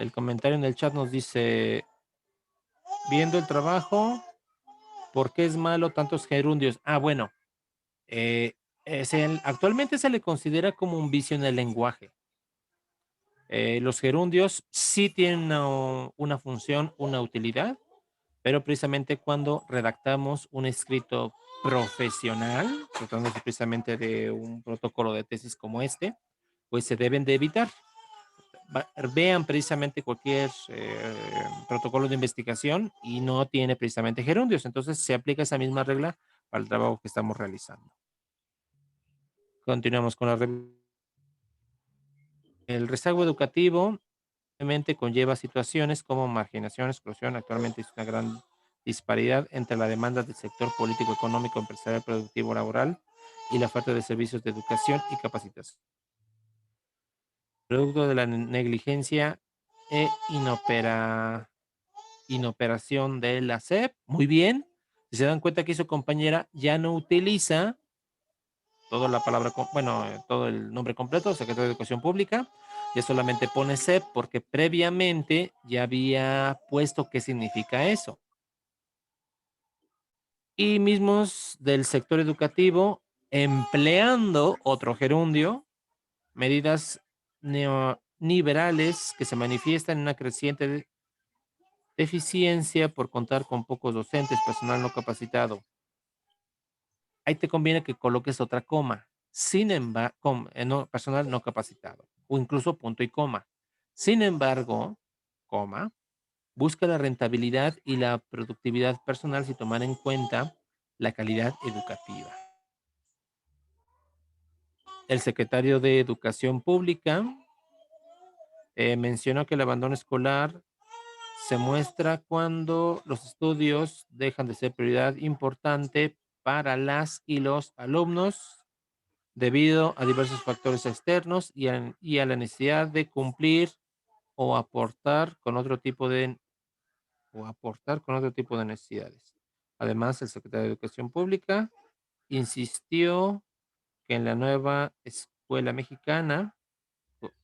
El comentario en el chat nos dice, viendo el trabajo, ¿por qué es malo tantos gerundios? Ah, bueno, eh, actualmente se le considera como un vicio en el lenguaje. Los gerundios sí tienen una función, una utilidad, pero precisamente cuando redactamos un escrito profesional, tratándose precisamente de un protocolo de tesis como este, pues se deben de evitar. Vean precisamente cualquier protocolo de investigación y no tiene precisamente gerundios. Entonces se aplica esa misma regla para el trabajo que estamos realizando. Continuamos con el rezago educativo obviamente conlleva situaciones como marginación, exclusión. Actualmente es una gran disparidad entre la demanda del sector político, económico, empresarial, productivo, laboral y la falta de servicios de educación y capacitación. Producto de la negligencia e inoperación de la SEP. Muy bien. Si se dan cuenta que su compañera ya no utiliza toda la palabra, bueno, todo el nombre completo, Secretario de Educación Pública, ya solamente pone SEP porque previamente ya había puesto qué significa eso. Y mismos del sector educativo empleando otro gerundio, medidas neoliberales que se manifiestan en una creciente deficiencia por contar con pocos docentes, personal no capacitado. Ahí te conviene que coloques otra coma, sin embargo, no, personal no capacitado, o incluso punto y coma. Sin embargo, coma, busca la rentabilidad y la productividad personal sin tomar en cuenta la calidad educativa. El secretario de Educación Pública mencionó que el abandono escolar se muestra cuando los estudios dejan de ser prioridad importante para las y los alumnos debido a diversos factores externos y a la necesidad de cumplir o aportar con otro tipo de necesidades. Además, el secretario de Educación Pública insistió que en la nueva escuela mexicana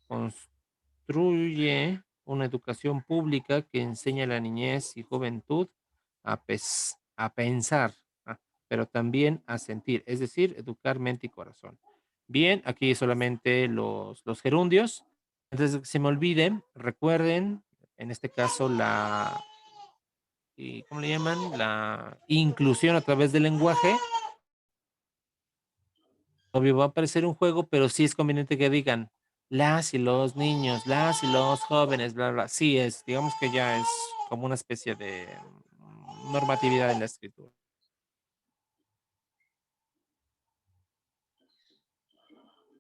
construye una educación pública que enseña a la niñez y juventud a pensar, pero también a sentir, es decir, educar mente y corazón. Bien, aquí solamente los gerundios. Antes de que se me olvide, recuerden, en este caso, ¿cómo le llaman? La inclusión a través del lenguaje. Obvio, va a parecer un juego, pero sí es conveniente que digan las y los niños, las y los jóvenes, bla, bla. Sí es, digamos que ya es como una especie de normatividad en la escritura.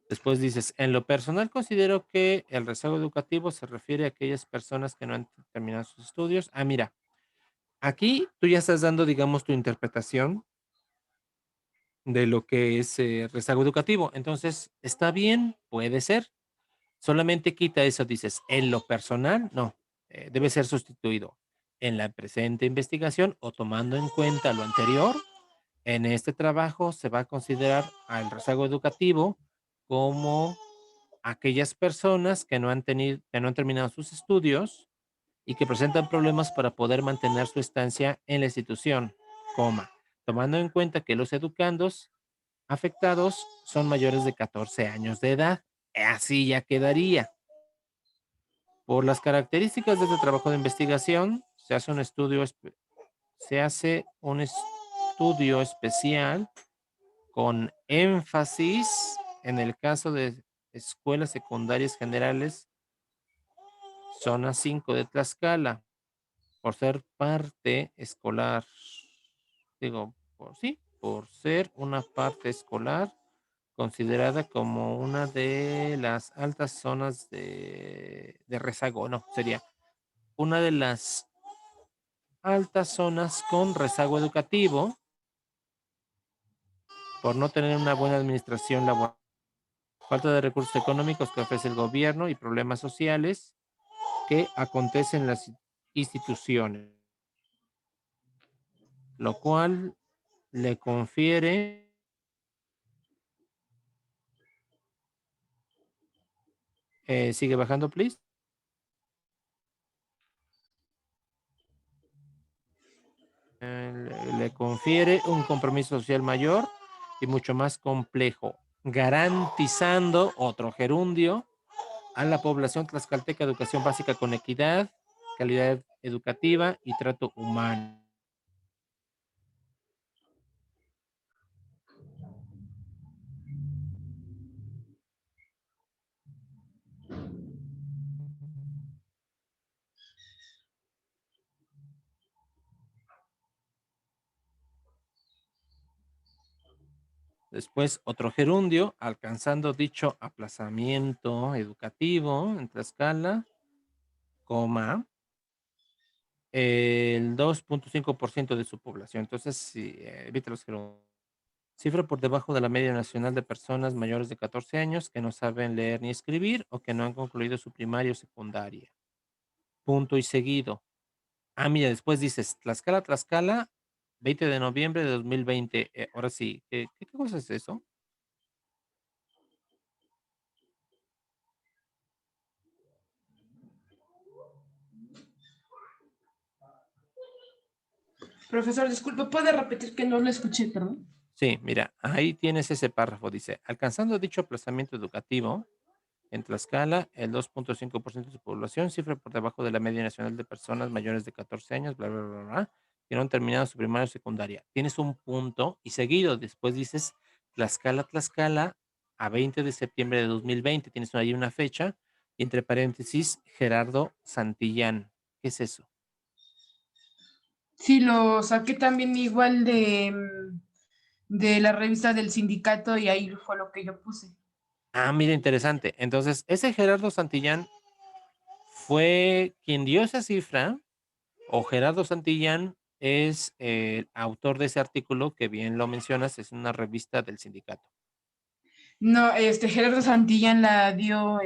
Después dices, en lo personal considero que el rezago educativo se refiere a aquellas personas que no han terminado sus estudios. Ah, mira, aquí tú ya estás dando, digamos, tu interpretación de lo que es rezago educativo. Entonces, está bien, puede ser. Solamente quita eso, dices, en lo personal, no, debe ser sustituido. En la presente investigación o tomando en cuenta lo anterior, en este trabajo se va a considerar al rezago educativo como aquellas personas que no han terminado sus estudios y que presentan problemas para poder mantener su estancia en la institución, coma, tomando en cuenta que los educandos afectados son mayores de 14 años de edad. Así ya quedaría. Por las características de este trabajo de investigación, se hace un estudio especial con énfasis en el caso de escuelas secundarias generales, zona 5 de Tlaxcala, por ser parte escolar. Digo, por ser una parte escolar considerada como una de las altas zonas de rezago, no, sería una de las altas zonas con rezago educativo por no tener una buena administración laboral, falta de recursos económicos que ofrece el gobierno y problemas sociales que acontecen en las instituciones, lo cual le confiere, sigue bajando, please. refiere un compromiso social mayor y mucho más complejo, garantizando otro gerundio a la población tlaxcalteca educación básica con equidad, calidad educativa y trato humano. Después, otro gerundio, alcanzando dicho aplazamiento educativo en Tlaxcala, coma, el 2.5% de su población. Entonces, sí, evita los gerundios. Cifra por debajo de la media nacional de personas mayores de 14 años que no saben leer ni escribir o que no han concluido su primaria o secundaria. Punto y seguido. Ah, mira, después dices, Tlaxcala, Tlaxcala, 20 de noviembre de 2020. Ahora sí, ¿qué cosa es eso? Profesor, disculpe, ¿puede repetir que no lo escuché, perdón? Sí, mira, ahí tienes ese párrafo. Dice, alcanzando dicho aplazamiento educativo, en Tlaxcala, el 2.5% de su población, cifra por debajo de la media nacional de personas mayores de 14 años, bla, bla, bla, bla, que no han terminado su primaria o secundaria. Tienes un punto y seguido, después dices Tlaxcala, Tlaxcala, a 20 de septiembre de 2020. Tienes ahí una fecha y entre paréntesis, Gerardo Santillán. ¿Qué es eso? Sí, lo saqué también igual de la revista del sindicato y ahí fue lo que yo puse. Ah, mira, interesante. Entonces, ese Gerardo Santillán fue quien dio esa cifra, o Gerardo Santillán es el autor de ese artículo que bien lo mencionas, es una revista del sindicato. No, Gerardo Santillán la dio,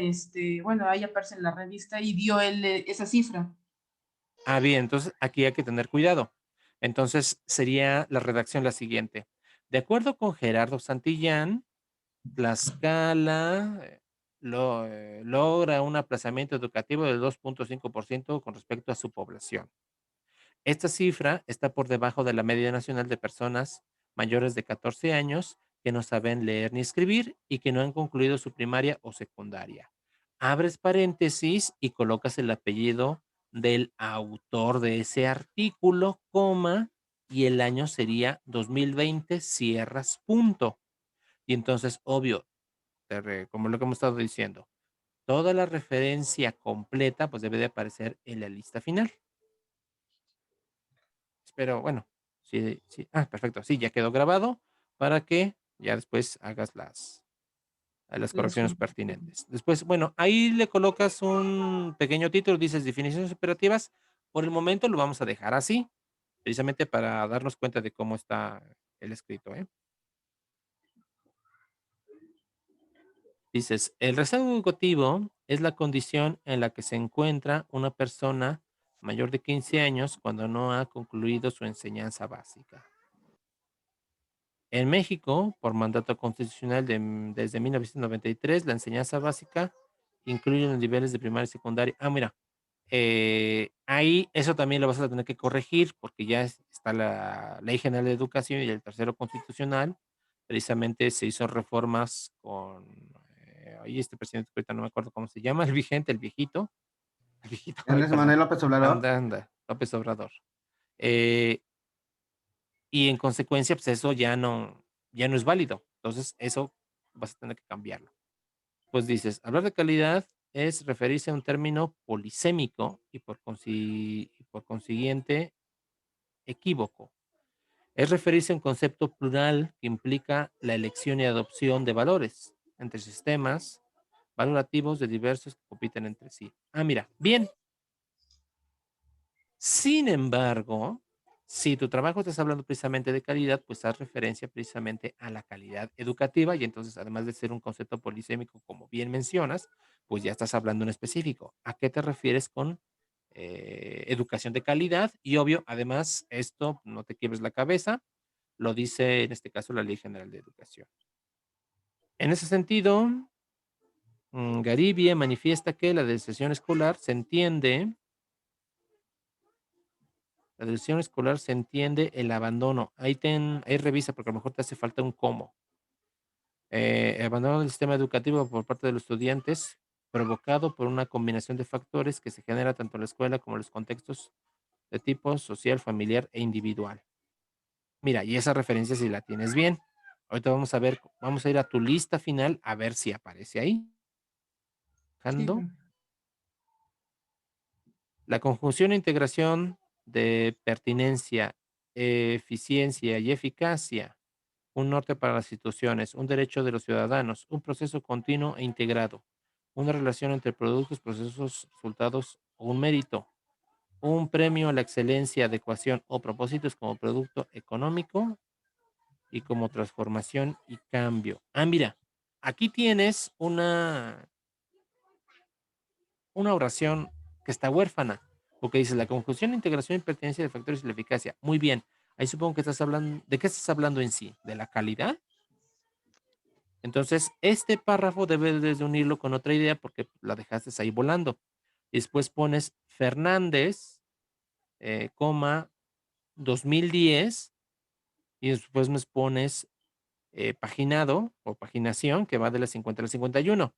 bueno, ahí aparece en la revista y dio él esa cifra. Ah, bien, entonces aquí hay que tener cuidado. Entonces sería la redacción la siguiente. De acuerdo con Gerardo Santillán, Tlaxcala logra un aplazamiento educativo del 2.5% con respecto a su población. Esta cifra está por debajo de la media nacional de personas mayores de 14 años que no saben leer ni escribir y que no han concluido su primaria o secundaria. Abres paréntesis y colocas el apellido del autor de ese artículo, coma, y el año sería 2020, cierras punto. Y entonces, obvio, como lo que hemos estado diciendo, toda la referencia completa pues debe de aparecer en la lista final. Pero bueno, sí, sí. Ah, perfecto. Sí, ya quedó grabado para que ya después hagas las Las correcciones cor- pertinentes. Después, bueno, ahí le colocas un pequeño título, dices definiciones operativas. Por el momento lo vamos a dejar así, precisamente para darnos cuenta de cómo está el escrito, ¿eh? Dices, el rezago educativo es la condición en la que se encuentra una persona mayor de 15 años cuando no ha concluido su enseñanza básica. En México, por mandato constitucional desde 1993, la enseñanza básica incluye los niveles de primaria y secundaria. Ah, mira, ahí eso también lo vas a tener que corregir porque ya está la Ley General de Educación y el tercero constitucional. Precisamente se hizo reformas con, ahí este presidente, que ahorita no me acuerdo cómo se llama, el vigente, el viejito, ay, Andrés perdón, Manuel López Obrador. anda, López Obrador. Eh, y en consecuencia, pues eso ya no es válido. Entonces, eso vas a tener que cambiarlo. Pues dices, hablar de calidad es referirse a un término polisémico y por consiguiente equívoco. Es referirse a un concepto plural que implica la elección y adopción de valores entre sistemas valorativos de diversos que compiten entre sí. Ah, mira, bien. Sin embargo, si tu trabajo estás hablando precisamente de calidad, pues haz referencia precisamente a la calidad educativa y entonces, además de ser un concepto polisémico, como bien mencionas, pues ya estás hablando en específico. ¿A qué te refieres con educación de calidad? Y obvio, además, esto no te quiebres la cabeza, lo dice en este caso la Ley General de Educación. En ese sentido, Garibia manifiesta que la decisión escolar se entiende. La deserción escolar se entiende el abandono. Ahí revisa, porque a lo mejor te hace falta un cómo. Abandono del sistema educativo por parte de los estudiantes, provocado por una combinación de factores que se genera tanto en la escuela como en los contextos de tipo social, familiar e individual. Mira, y esa referencia si la tienes bien. Ahorita vamos a ver, vamos a ir a tu lista final a ver si aparece ahí. Sí, Bajando. La conjunción e integración de pertinencia, eficiencia y eficacia, un norte para las instituciones, un derecho de los ciudadanos, un proceso continuo e integrado, una relación entre productos, procesos, resultados o un mérito, un premio a la excelencia, adecuación o propósitos como producto económico y como transformación y cambio. Ah, mira, aquí tienes una oración que está huérfana, porque dice la conjunción, integración y pertenencia de factores y la eficacia. Muy bien, ahí supongo que estás hablando, ¿de qué estás hablando en sí? ¿De la calidad? Entonces, este párrafo debes de unirlo con otra idea porque la dejaste ahí volando. Y después pones Fernández, coma, 2010, y después me pones paginado o paginación que va de la 50 a la 51.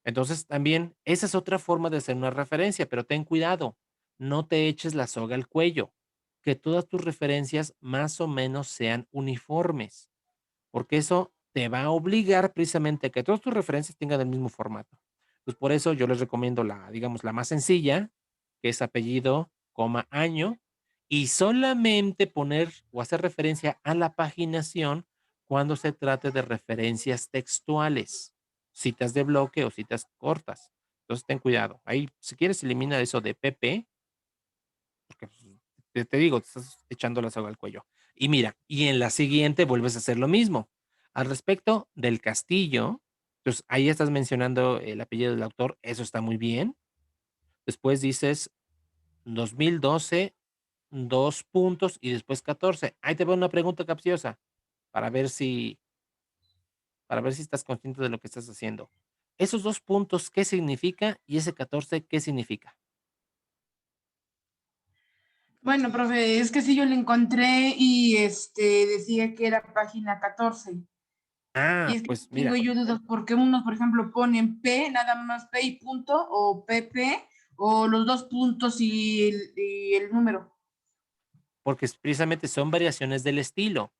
Entonces, también esa es otra forma de hacer una referencia, pero ten cuidado, no te eches la soga al cuello, que todas tus referencias más o menos sean uniformes, porque eso te va a obligar precisamente a que todas tus referencias tengan el mismo formato. Pues por eso yo les recomiendo digamos, la más sencilla, que es apellido, coma, año, y solamente poner o hacer referencia a la paginación cuando se trate de referencias textuales, citas de bloque o citas cortas. Entonces ten cuidado. Ahí, si quieres, elimina eso de PP, porque pues, te digo, te estás echando la soga al cuello. Y mira, y en la siguiente vuelves a hacer lo mismo. Al respecto del castillo, pues ahí estás mencionando el apellido del autor, eso está muy bien. Después dices 2012, 2 puntos y después 14. Ahí te va una pregunta capciosa para ver si, para ver si estás consciente de lo que estás haciendo. Esos 2 puntos, ¿qué significa? Y ese 14, ¿qué significa? bueno, profe, es que sí yo lo encontré y decía que era página 14. Y Ah, es que pues tengo mira, yo dudas porque unos, por ejemplo, ponen P, nada más P y punto, o PP, o los dos puntos y el número. porque precisamente son variaciones del estilo.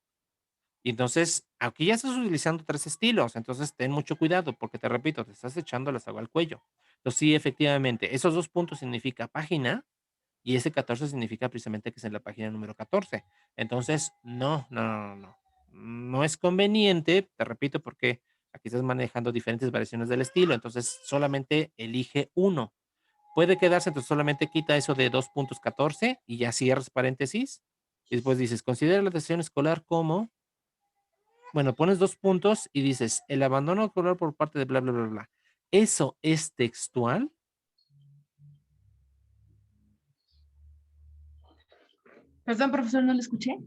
Y entonces, aquí ya estás utilizando 3 estilos, entonces ten mucho cuidado, porque te repito, te estás echando la soga al cuello. Entonces, sí, efectivamente, esos 2 puntos significa página y ese 14 significa precisamente que es en la página número 14. Entonces, no, no, no, no, no. No es conveniente, te repito, porque aquí estás manejando diferentes variaciones del estilo, entonces solamente elige uno. Puede quedarse, entonces solamente quita eso de 2 puntos 14 y ya cierras paréntesis. Y después dices, considera la decisión escolar como, bueno, pones 2 puntos y dices, el abandono escolar por parte de bla, bla, bla, bla. ¿Eso es textual? Perdón, profesor, no lo escuché.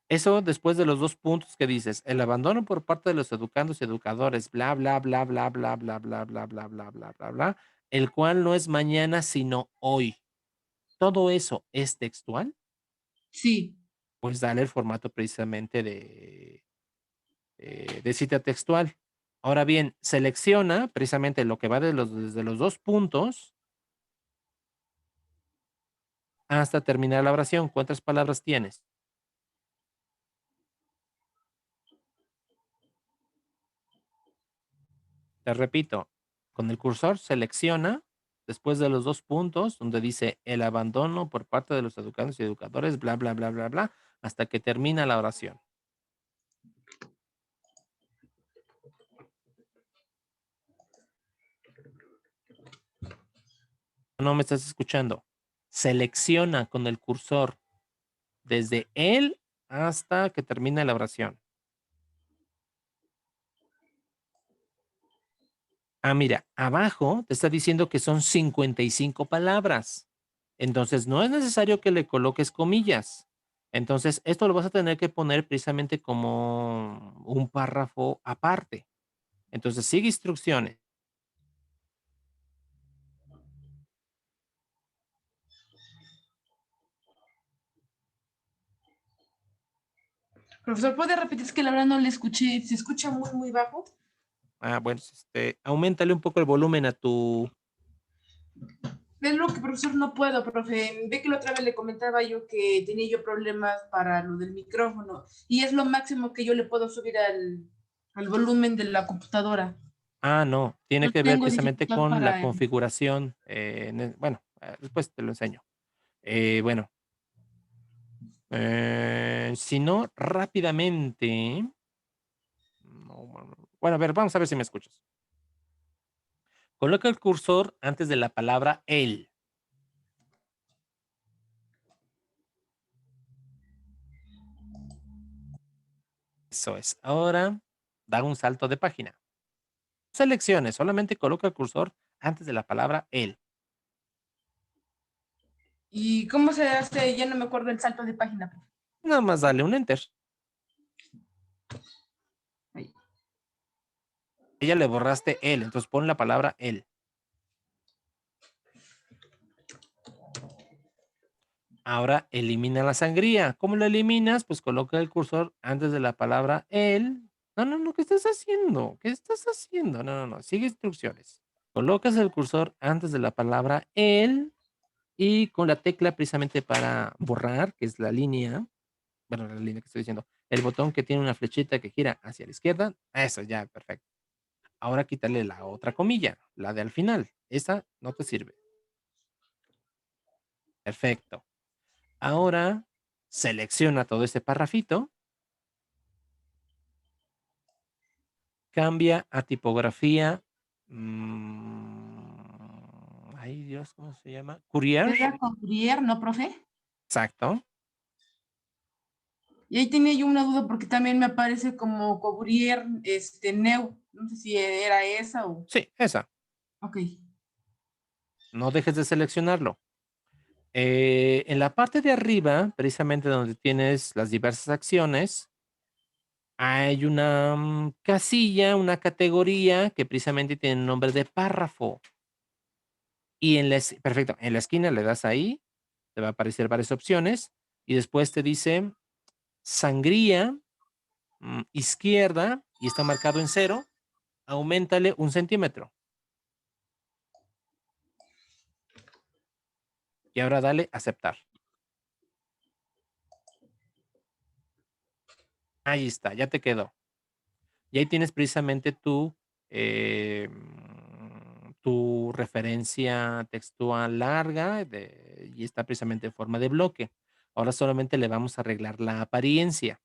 Eso después de los 2 puntos que dices, el abandono por parte de los educandos y educadores, bla, bla, bla, bla, bla, bla, bla, bla, bla, bla, bla, bla, bla, el cual no es mañana, sino hoy. ¿Todo eso es textual? Sí. Pues dale el formato precisamente de cita textual. Ahora bien, selecciona precisamente lo que va desde los 2 puntos hasta terminar la oración. ¿Cuántas palabras tienes? Te repito, con el cursor selecciona después de los 2 puntos donde dice el abandono por parte de los educandos y educadores, bla, bla, bla, bla, bla, hasta que termina la oración. No me estás escuchando. Selecciona con el cursor desde él hasta que termina la oración. Ah, mira, abajo te está diciendo que son 55 palabras. Entonces, no es necesario que le coloques comillas. Entonces, esto lo vas a tener que poner precisamente como un párrafo aparte. Entonces, sigue instrucciones. Profesor, ¿puede repetir? Es que la verdad no le escuché. Se escucha muy, muy bajo. Ah, bueno, auméntale un poco el volumen a tu... Es lo que, profesor, no puedo, profe. Ve que la otra vez le comentaba yo que tenía yo problemas para lo del micrófono y es lo máximo que yo le puedo subir al volumen de la computadora. Ah, no, tiene No que ver tengo precisamente dificultad con la para... configuración. Bueno, después te lo enseño. Bueno, si no, rápidamente. Bueno, a ver, vamos a ver si me escuchas. Coloca el cursor antes de la palabra el. Eso es. Ahora, da un salto de página. Selecciones, solamente coloca el cursor antes de la palabra el. ¿Y cómo se hace? Ya no me acuerdo el salto de página, profe. Nada más dale un enter. Ahí. Ya le borraste el, entonces pon la palabra el. Ahora elimina la sangría. ¿Cómo la eliminas? Pues coloca el cursor antes de la palabra el. No, no, no, ¿qué estás haciendo? ¿Qué estás haciendo? No, no, no, sigue instrucciones. Colocas el cursor antes de la palabra el y con la tecla precisamente para borrar, que es la línea, bueno, la línea que estoy diciendo, el botón que tiene una flechita que gira hacia la izquierda, eso ya, perfecto. Ahora quítale la otra comilla, la de al final. Esa no te sirve. Perfecto. Ahora selecciona todo este parrafito, cambia a tipografía. Ay, Dios, ¿cómo se llama? Courier. ¿Era con Courier, no, profe? Exacto. Y ahí tenía yo una duda porque también me aparece como Courier Neu. No sé si era esa o... Sí, esa. Ok. No dejes de seleccionarlo. En la parte de arriba, precisamente donde tienes las diversas acciones, hay una casilla, una categoría que precisamente tiene el nombre de párrafo. Y perfecto, en la esquina le das ahí, te va a aparecer varias opciones y después te dice sangría, izquierda, y está marcado en 0, auméntale 1 centímetro. Y ahora dale aceptar. Ahí está, ya te quedó. Y ahí tienes precisamente tu referencia textual larga y está precisamente en forma de bloque. Ahora solamente le vamos a arreglar la apariencia.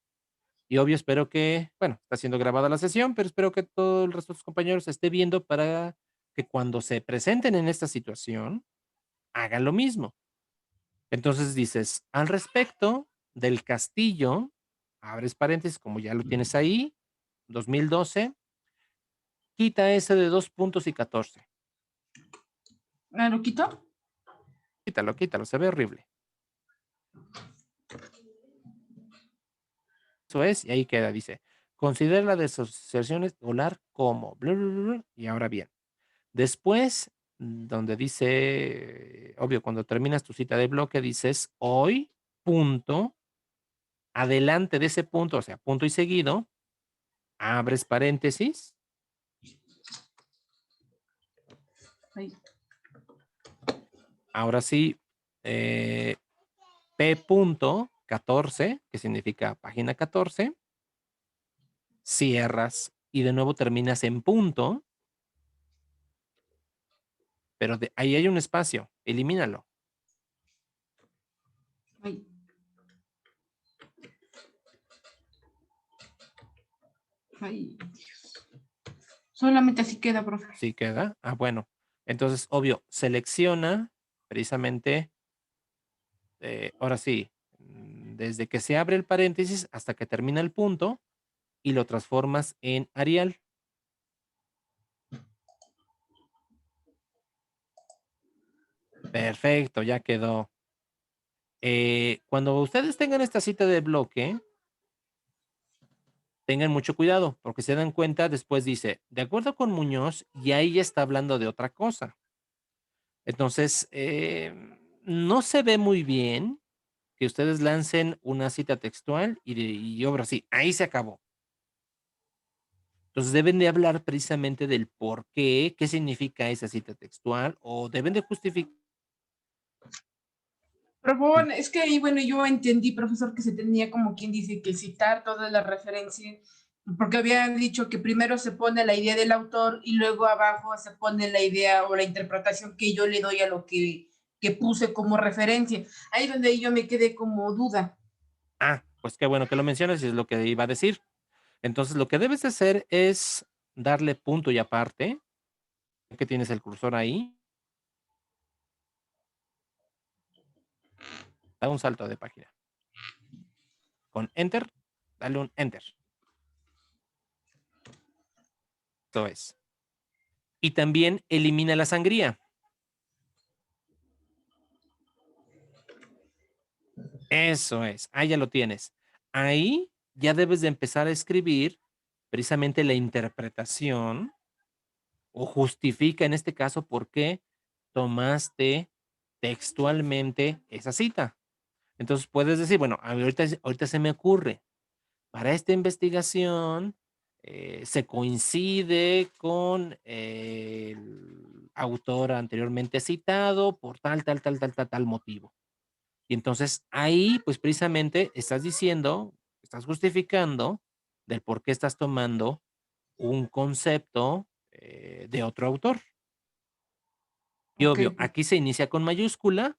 Y obvio, espero que, bueno, está siendo grabada la sesión, pero espero que todo el resto de tus compañeros esté viendo para que cuando se presenten en esta situación, hagan lo mismo. Entonces dices, al respecto del castillo, abres paréntesis, como ya lo tienes ahí, 2012, quita ese de 2 puntos y 14. ¿Ah, lo quito? Quítalo, quítalo, se ve horrible. Eso es, y ahí queda, dice, considera la desasociación escolar como, bla, bla, bla, bla, y ahora bien, después, donde dice, obvio, cuando terminas tu cita de bloque, dices hoy, punto, adelante de ese punto, o sea, punto y seguido, abres paréntesis. Ahí. Ahora sí, P punto 14, que significa página 14, cierras y de nuevo terminas en punto, pero ahí hay un espacio, elimínalo. Ahí. Ay, Dios. Solamente así queda, profe. ¿Sí queda? Ah, bueno. Entonces, obvio, selecciona precisamente, ahora sí, desde que se abre el paréntesis hasta que termina el punto y lo transformas en Arial. Perfecto, ya quedó. Cuando ustedes tengan esta cita de bloque, tengan mucho cuidado, porque se dan cuenta, después dice, de acuerdo con Muñoz, y ahí ya está hablando de otra cosa. Entonces, no se ve muy bien, que ustedes lancen una cita textual y obra así, ahí se acabó. Entonces, deben de hablar precisamente del por qué significa esa cita textual, o deben de justificar. Por favor, es que ahí, bueno, yo entendí, profesor, que se tenía como quien dice que citar todas las referencias, porque habían dicho que primero se pone la idea del autor y luego abajo se pone la idea o la interpretación que yo le doy a lo que puse como referencia. Ahí es donde yo me quedé como duda. Pues qué bueno que lo mencionas y es lo que iba a decir. Entonces, lo que debes de hacer es darle punto y aparte, que tienes el cursor ahí, da un salto de página. Con enter, dale un enter. Eso es. Y también elimina la sangría. Eso es, ahí ya lo tienes. Ahí ya debes de empezar a escribir precisamente la interpretación o justifica en este caso por qué tomaste textualmente esa cita. Entonces puedes decir, bueno, ahorita se me ocurre, para esta investigación se coincide con el autor anteriormente citado por tal motivo. Y entonces ahí, pues precisamente estás diciendo, estás justificando del por qué estás tomando un concepto de otro autor. Y Ok, obvio, aquí se inicia con mayúscula,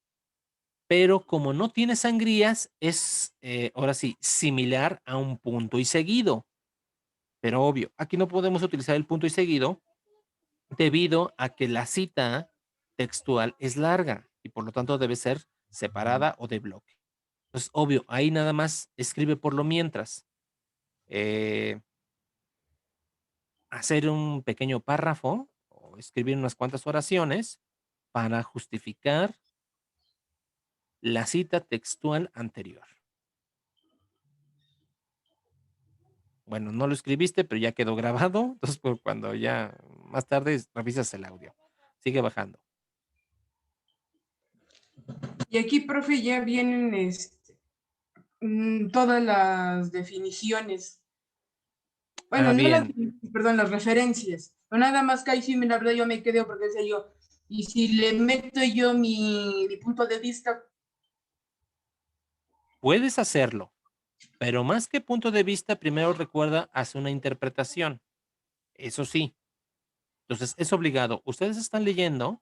pero como no tiene sangrías, es ahora sí, similar a un punto y seguido. Pero obvio, aquí no podemos utilizar el punto y seguido debido a que la cita textual es larga y por lo tanto debe ser separada o de bloque. Entonces, obvio, ahí nada más escribe por lo mientras. eh, Hacer un pequeño párrafo o escribir unas cuantas oraciones para justificar la cita textual anterior. Bueno, no lo escribiste, pero ya quedó grabado. Entonces, por cuando ya más tarde revisas el audio. Sigue bajando. y aquí, profe, ya vienen todas las definiciones. Bueno, no las, Bien. perdón, las referencias. No nada más que ahí sí, la verdad, yo me quedé porque decía yo, y si le meto yo mi punto de vista, Puedes hacerlo, pero más que punto de vista, primero recuerda, hace una interpretación. Eso sí. Entonces, es obligado. Ustedes están leyendo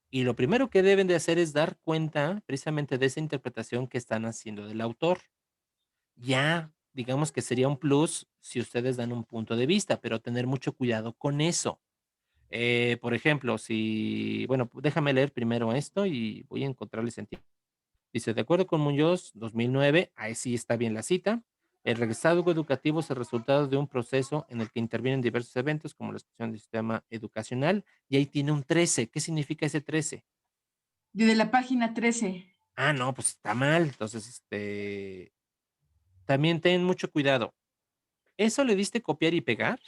y lo primero que deben de hacer es dar cuenta precisamente de esa interpretación que están haciendo del autor. Ya, digamos que sería un plus si ustedes dan un punto de vista, pero tener mucho cuidado con eso. Por ejemplo, si, bueno, déjame leer primero esto y voy a encontrarle sentido. Dice, de acuerdo con Muñoz, 2009, ahí sí está bien la cita. El regresado educativo es el resultado de un proceso en el que intervienen diversos eventos como la expresión del sistema educacional y ahí tiene un 13. ¿Qué significa ese 13? desde la página 13. No, pues está mal. Entonces, también ten mucho cuidado. ¿Eso le diste copiar y pegar?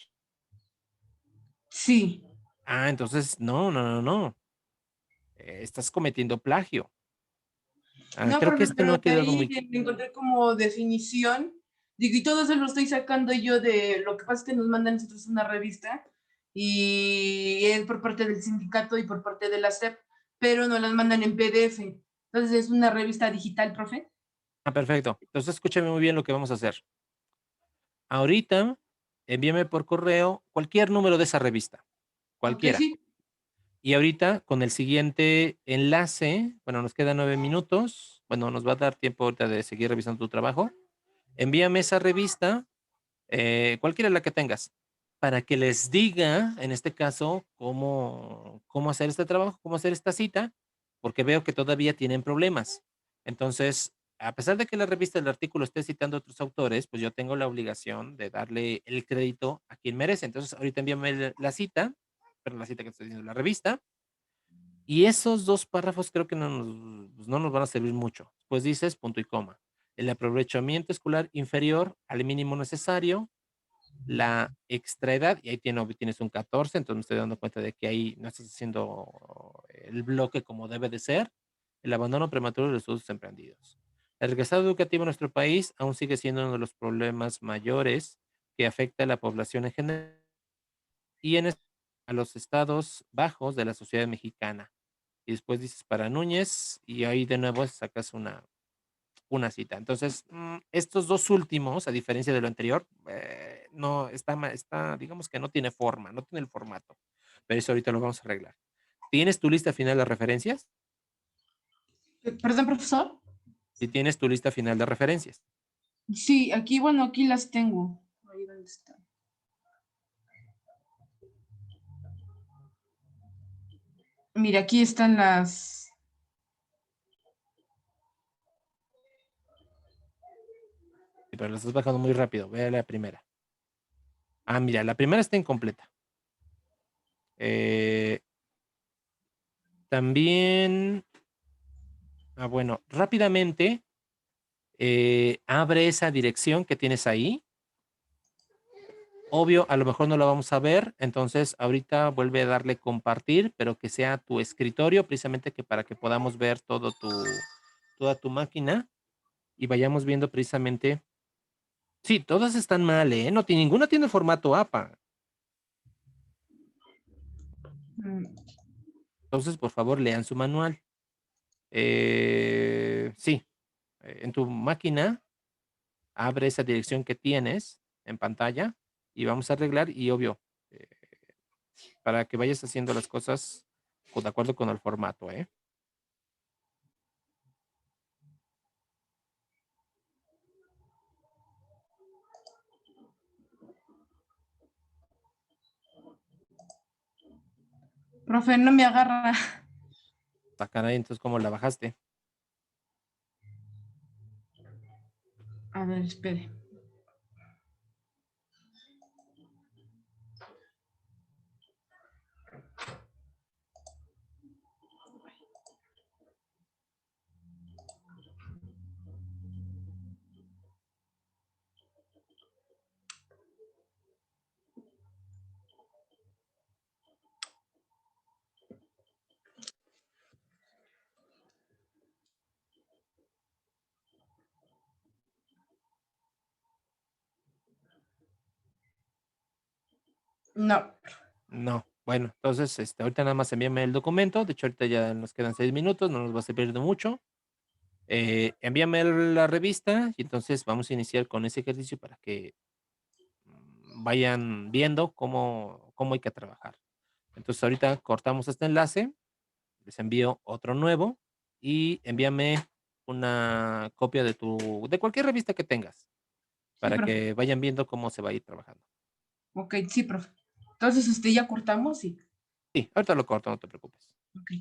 Sí. Entonces, no. Estás cometiendo plagio. No, Creo que profe, este no pero ha de quedado ahí muy. me encontré como definición. Digo, y todo eso lo estoy sacando yo de lo que pasa es que nos mandan nosotros una revista y es por parte del sindicato y por parte de la SEP, pero nos las mandan en PDF. Entonces es una revista digital, profe. Perfecto. Entonces, escúchame muy bien lo que vamos a hacer. Ahorita, envíame por correo cualquier número de esa revista, Ok, cualquiera. sí. Y ahorita, con el siguiente enlace, bueno, nos quedan 9 minutos. Bueno, nos va a dar tiempo ahorita de seguir revisando tu trabajo. Envíame esa revista, cualquiera la que tengas, para que les diga, en este caso, cómo hacer este trabajo, cómo hacer esta cita, porque veo que todavía tienen problemas. Entonces, a pesar de que la revista del artículo esté citando a otros autores, pues yo tengo la obligación de darle el crédito a quien merece. Entonces, ahorita envíame la cita, pero la cita que estoy diciendo, la revista, y esos 2 párrafos creo que no nos van a servir mucho. Pues dices punto y coma. El aprovechamiento escolar inferior al mínimo necesario, la extraedad, y ahí tienes un 14, entonces me estoy dando cuenta de que ahí no estás haciendo el bloque como debe de ser, el abandono prematuro de los estudios emprendidos. El rezago educativo en nuestro país aún sigue siendo uno de los problemas mayores que afecta a la población en general y a los estados bajos de la sociedad mexicana. Y después dices para Núñez y ahí de nuevo sacas una cita. Entonces, estos dos últimos, a diferencia de lo anterior, no está, está, digamos que no tiene forma, no tiene el formato. Pero eso ahorita lo vamos a arreglar. ¿Tienes tu lista final de referencias? Perdón, profesor. Si tienes tu lista final de referencias. Sí, aquí, bueno, aquí las tengo. Ahí donde están. Mira, aquí están las. Pero las estás bajando muy rápido. Ve a la primera. Ah, mira, la primera está incompleta. También, bueno, rápidamente abre esa dirección que tienes ahí. Obvio, a lo mejor no la vamos a ver, entonces ahorita vuelve a darle compartir, pero que sea tu escritorio, precisamente que para que podamos ver toda tu máquina y vayamos viendo precisamente. Sí, todas están mal, ¿eh? No, ninguna tiene formato APA. Mm, Entonces, por favor, lean su manual. Sí, en tu máquina, abre esa dirección que tienes en pantalla y vamos a arreglar y obvio, eh, para que vayas haciendo las cosas de acuerdo con el formato, ¿eh? Profe, no me agarra. Ah, caray, entonces, ¿cómo la bajaste? A ver, espere. No. No. Bueno, entonces, ahorita nada más envíame el documento. De hecho, ahorita ya nos quedan 6 minutos, no nos va a servir de mucho. Envíame la revista y entonces vamos a iniciar con ese ejercicio para que vayan viendo cómo hay que trabajar. Entonces, ahorita cortamos este enlace, les envío otro nuevo y envíame una copia de cualquier revista que tengas Sí, para profe. que vayan viendo cómo se va a ir trabajando. Ok, sí, profe. Entonces, ya cortamos y. Sí, ahorita lo corto, no te preocupes. Ok.